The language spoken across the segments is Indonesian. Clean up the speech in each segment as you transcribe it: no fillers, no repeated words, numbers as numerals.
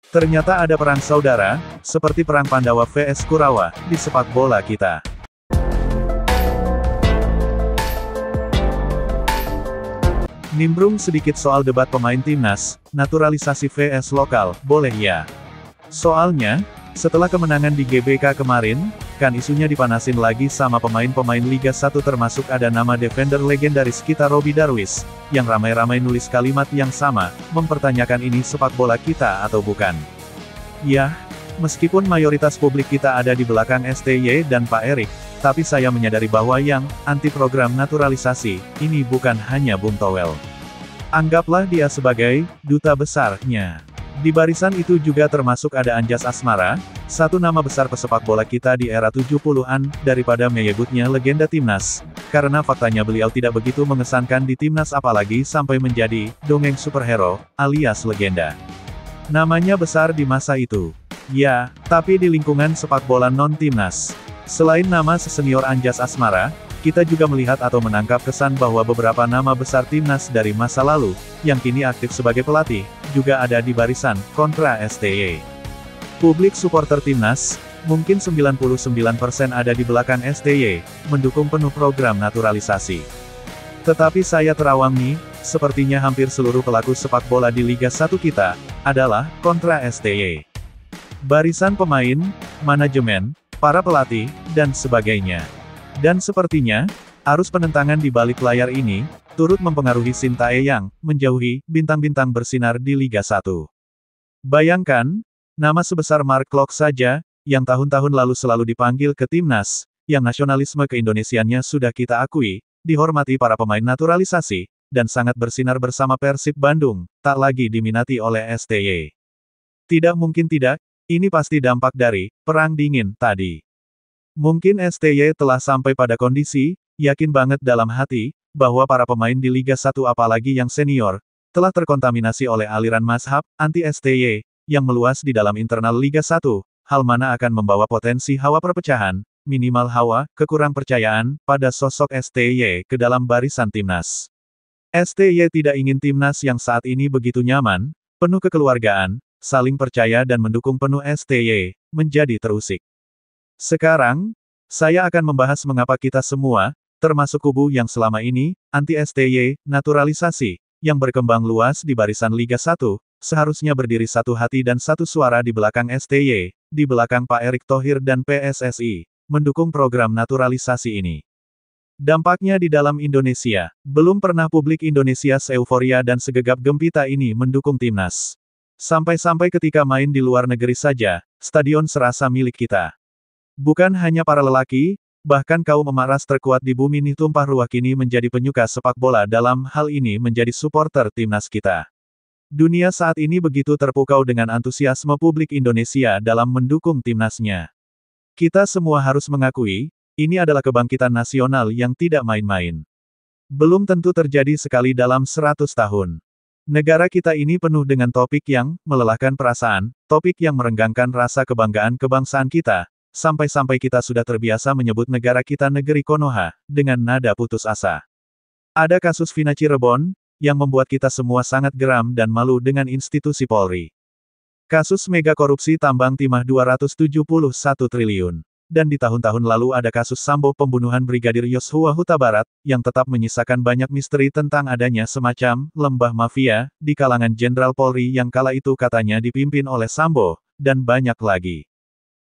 Ternyata ada perang saudara, seperti perang Pandawa vs Kurawa, di sepak bola kita. Nimbrung sedikit soal debat pemain timnas, naturalisasi vs lokal, boleh ya? Soalnya, setelah kemenangan di GBK kemarin, kan isunya dipanasin lagi sama pemain-pemain Liga 1 termasuk ada nama defender legendaris kita Robby Darwish, yang ramai-ramai nulis kalimat yang sama, mempertanyakan ini sepak bola kita atau bukan. Yah, meskipun mayoritas publik kita ada di belakang STY dan Pak Erik, tapi saya menyadari bahwa yang anti program naturalisasi, ini bukan hanya Bung Towel. Anggaplah dia sebagai duta besarnya. Di barisan itu juga termasuk ada Anjas Asmara, satu nama besar pesepak bola kita di era 70-an, daripada menyebutnya legenda timnas, karena faktanya beliau tidak begitu mengesankan di timnas apalagi sampai menjadi dongeng superhero, alias legenda. Namanya besar di masa itu. Ya, tapi di lingkungan sepak bola non-timnas. Selain nama sesenior Anjas Asmara, kita juga melihat atau menangkap kesan bahwa beberapa nama besar timnas dari masa lalu, yang kini aktif sebagai pelatih, juga ada di barisan kontra STY. Publik supporter timnas, mungkin 99% ada di belakang STY, mendukung penuh program naturalisasi. Tetapi saya terawang nih, sepertinya hampir seluruh pelaku sepak bola di Liga 1 kita, adalah kontra STY. Barisan pemain, manajemen, para pelatih, dan sebagainya. Dan sepertinya, arus penentangan di balik layar ini, turut mempengaruhi Sintayong, menjauhi bintang-bintang bersinar di Liga 1. Bayangkan, nama sebesar Mark Klok saja, yang tahun-tahun lalu selalu dipanggil ke timnas, yang nasionalisme keindonesiannya sudah kita akui, dihormati para pemain naturalisasi, dan sangat bersinar bersama Persib Bandung, tak lagi diminati oleh STY. Tidak mungkin tidak, ini pasti dampak dari perang dingin tadi. Mungkin STY telah sampai pada kondisi, yakin banget dalam hati, bahwa para pemain di Liga 1 apalagi yang senior, telah terkontaminasi oleh aliran mazhab, anti-STY, yang meluas di dalam internal Liga 1, hal mana akan membawa potensi hawa perpecahan, minimal hawa, kekurang percayaan, pada sosok STY ke dalam barisan timnas. STY tidak ingin timnas yang saat ini begitu nyaman, penuh kekeluargaan, saling percaya dan mendukung penuh STY, menjadi terusik. Sekarang, saya akan membahas mengapa kita semua, termasuk kubu yang selama ini, anti-STY, naturalisasi, yang berkembang luas di barisan Liga 1, seharusnya berdiri satu hati dan satu suara di belakang STY, di belakang Pak Erick Thohir dan PSSI, mendukung program naturalisasi ini. Dampaknya di dalam Indonesia, belum pernah publik Indonesia se-euforia dan segegap gempita ini mendukung timnas. Sampai-sampai ketika main di luar negeri saja, stadion serasa milik kita. Bukan hanya para lelaki, bahkan kaum emaras terkuat di bumi nih tumpah ruah kini menjadi penyuka sepak bola dalam hal ini menjadi supporter timnas kita. Dunia saat ini begitu terpukau dengan antusiasme publik Indonesia dalam mendukung timnasnya. Kita semua harus mengakui, ini adalah kebangkitan nasional yang tidak main-main. Belum tentu terjadi sekali dalam 100 tahun. Negara kita ini penuh dengan topik yang melelahkan perasaan, topik yang merenggangkan rasa kebanggaan kebangsaan kita, sampai-sampai kita sudah terbiasa menyebut negara kita negeri Konoha, dengan nada putus asa. Ada kasus Vina Cirebon, yang membuat kita semua sangat geram dan malu dengan institusi Polri. Kasus mega korupsi tambang timah 271 triliun. Dan di tahun-tahun lalu ada kasus Sambo pembunuhan Brigadir Yosua Huta Barat, yang tetap menyisakan banyak misteri tentang adanya semacam lembah mafia, di kalangan Jenderal Polri yang kala itu katanya dipimpin oleh Sambo, dan banyak lagi.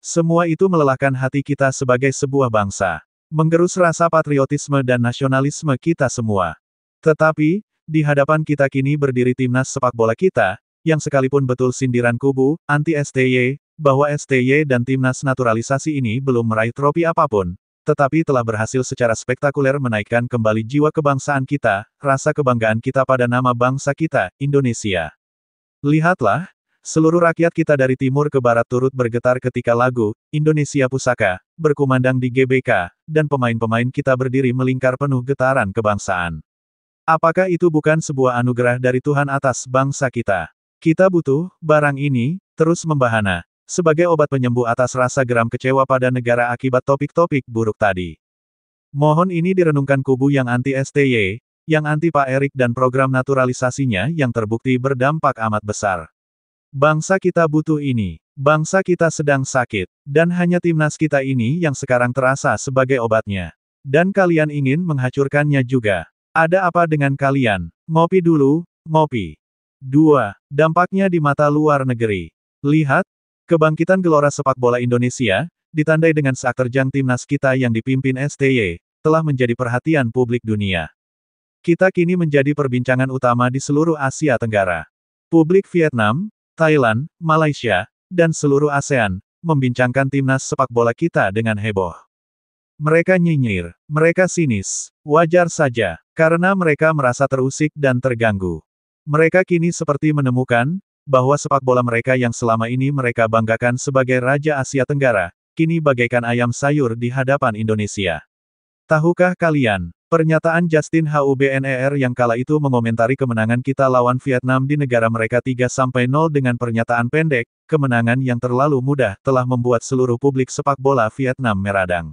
Semua itu melelahkan hati kita sebagai sebuah bangsa. Menggerus rasa patriotisme dan nasionalisme kita semua. Tetapi, di hadapan kita kini berdiri timnas sepak bola kita, yang sekalipun betul sindiran kubu, anti-STY, bahwa STY dan timnas naturalisasi ini belum meraih trofi apapun, tetapi telah berhasil secara spektakuler menaikkan kembali jiwa kebangsaan kita, rasa kebanggaan kita pada nama bangsa kita, Indonesia. Lihatlah, seluruh rakyat kita dari timur ke barat turut bergetar ketika lagu Indonesia Pusaka berkumandang di GBK, dan pemain-pemain kita berdiri melingkar penuh getaran kebangsaan. Apakah itu bukan sebuah anugerah dari Tuhan atas bangsa kita? Kita butuh barang ini terus membahana sebagai obat penyembuh atas rasa geram kecewa pada negara akibat topik-topik buruk tadi. Mohon ini direnungkan kubu yang anti-STY, yang anti Pak Erik dan program naturalisasinya yang terbukti berdampak amat besar. Bangsa kita butuh ini. Bangsa kita sedang sakit. Dan hanya timnas kita ini yang sekarang terasa sebagai obatnya. Dan kalian ingin menghancurkannya juga. Ada apa dengan kalian? Ngopi dulu, ngopi. 2. Dampaknya di mata luar negeri. Lihat, kebangkitan gelora sepak bola Indonesia, ditandai dengan saat terjang timnas kita yang dipimpin STY, telah menjadi perhatian publik dunia. Kita kini menjadi perbincangan utama di seluruh Asia Tenggara. Publik Vietnam, Thailand, Malaysia, dan seluruh ASEAN, membincangkan timnas sepak bola kita dengan heboh. Mereka nyinyir, mereka sinis, wajar saja, karena mereka merasa terusik dan terganggu. Mereka kini seperti menemukan, bahwa sepak bola mereka yang selama ini mereka banggakan sebagai Raja Asia Tenggara, kini bagaikan ayam sayur di hadapan Indonesia. Tahukah kalian? Pernyataan Justin Hubner yang kala itu mengomentari kemenangan kita lawan Vietnam di negara mereka 3-0 dengan pernyataan pendek, kemenangan yang terlalu mudah telah membuat seluruh publik sepak bola Vietnam meradang.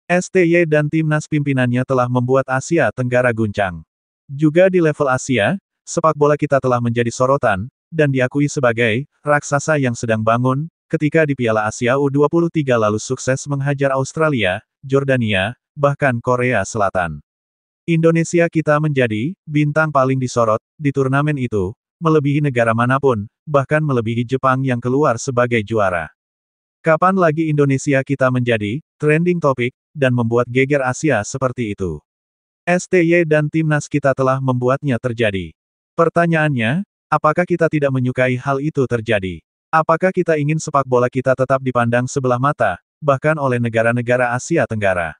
STY dan timnas pimpinannya telah membuat Asia Tenggara guncang. Juga di level Asia, sepak bola kita telah menjadi sorotan, dan diakui sebagai raksasa yang sedang bangun, ketika di Piala Asia U23 lalu sukses menghajar Australia, Jordania, bahkan Korea Selatan. Indonesia kita menjadi bintang paling disorot di turnamen itu, melebihi negara manapun, bahkan melebihi Jepang yang keluar sebagai juara. Kapan lagi Indonesia kita menjadi trending topic dan membuat geger Asia seperti itu? STY dan timnas kita telah membuatnya terjadi. Pertanyaannya, apakah kita tidak menyukai hal itu terjadi? Apakah kita ingin sepak bola kita tetap dipandang sebelah mata, bahkan oleh negara-negara Asia Tenggara?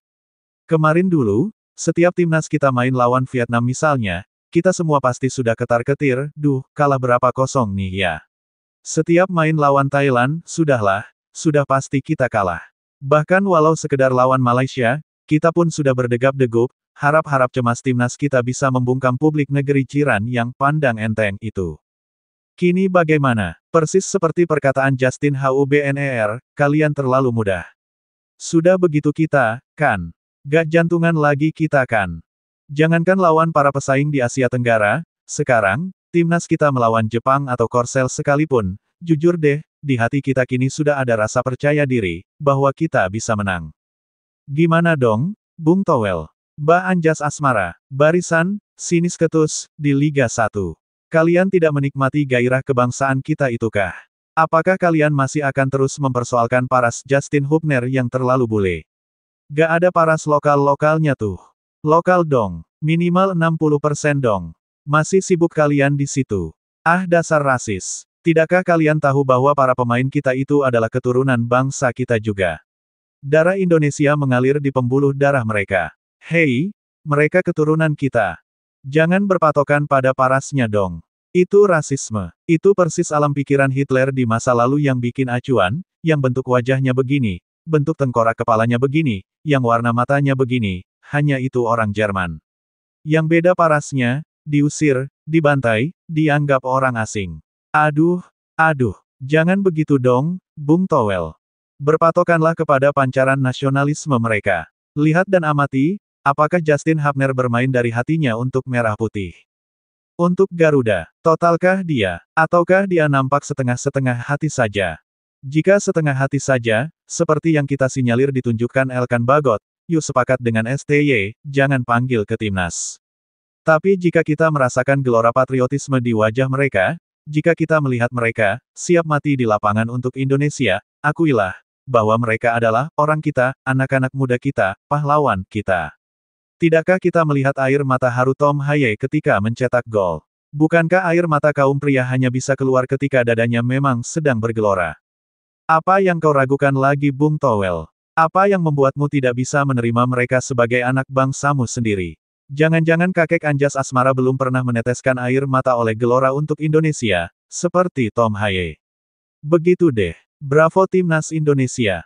Kemarin dulu, setiap timnas kita main lawan Vietnam misalnya, kita semua pasti sudah ketar-ketir, duh, kalah berapa kosong nih ya. Setiap main lawan Thailand, sudah pasti kita kalah. Bahkan walau sekedar lawan Malaysia, kita pun sudah berdegap-degup, harap-harap cemas timnas kita bisa membungkam publik negeri jiran yang pandang enteng itu. Kini bagaimana? Persis seperti perkataan Justin Hubner, kalian terlalu mudah. Sudah begitu kita, kan? Gak jantungan lagi kita kan. Jangankan lawan para pesaing di Asia Tenggara, sekarang, timnas kita melawan Jepang atau Korsel sekalipun, jujur deh, di hati kita kini sudah ada rasa percaya diri, bahwa kita bisa menang. Gimana dong, Bung Towel? Mbak Anjas Asmara, barisan, sinis ketus, di Liga 1. Kalian tidak menikmati gairah kebangsaan kita itukah? Apakah kalian masih akan terus mempersoalkan paras Justin Hubner yang terlalu bule? Gak ada paras lokal-lokalnya tuh. Lokal dong. Minimal 60% dong. Masih sibuk kalian di situ. Ah dasar rasis. Tidakkah kalian tahu bahwa para pemain kita itu adalah keturunan bangsa kita juga? Darah Indonesia mengalir di pembuluh darah mereka. Hei, mereka keturunan kita. Jangan berpatokan pada parasnya dong. Itu rasisme. Itu persis alam pikiran Hitler di masa lalu yang bikin acuan, yang bentuk wajahnya begini, bentuk tengkorak kepalanya begini, yang warna matanya begini, hanya itu orang Jerman. Yang beda parasnya, diusir, dibantai, dianggap orang asing. Aduh, jangan begitu dong, Bung Towel. Berpatokanlah kepada pancaran nasionalisme mereka. Lihat dan amati, apakah Justin Hubner bermain dari hatinya untuk merah putih? Untuk Garuda, totalkah dia, ataukah dia nampak setengah-setengah hati saja? Jika setengah hati saja, seperti yang kita sinyalir ditunjukkan Elkan Bagot, yuk sepakat dengan STY, jangan panggil ke timnas. Tapi jika kita merasakan gelora patriotisme di wajah mereka, jika kita melihat mereka, siap mati di lapangan untuk Indonesia, akuilah, bahwa mereka adalah orang kita, anak-anak muda kita, pahlawan kita. Tidakkah kita melihat air mata haru Tom Haye ketika mencetak gol? Bukankah air mata kaum pria hanya bisa keluar ketika dadanya memang sedang bergelora? Apa yang kau ragukan lagi Bung Towel? Apa yang membuatmu tidak bisa menerima mereka sebagai anak bangsamu sendiri? Jangan-jangan kakek Anjas Asmara belum pernah meneteskan air mata oleh gelora untuk Indonesia, seperti Tom Haye. Begitu deh. Bravo Timnas Indonesia.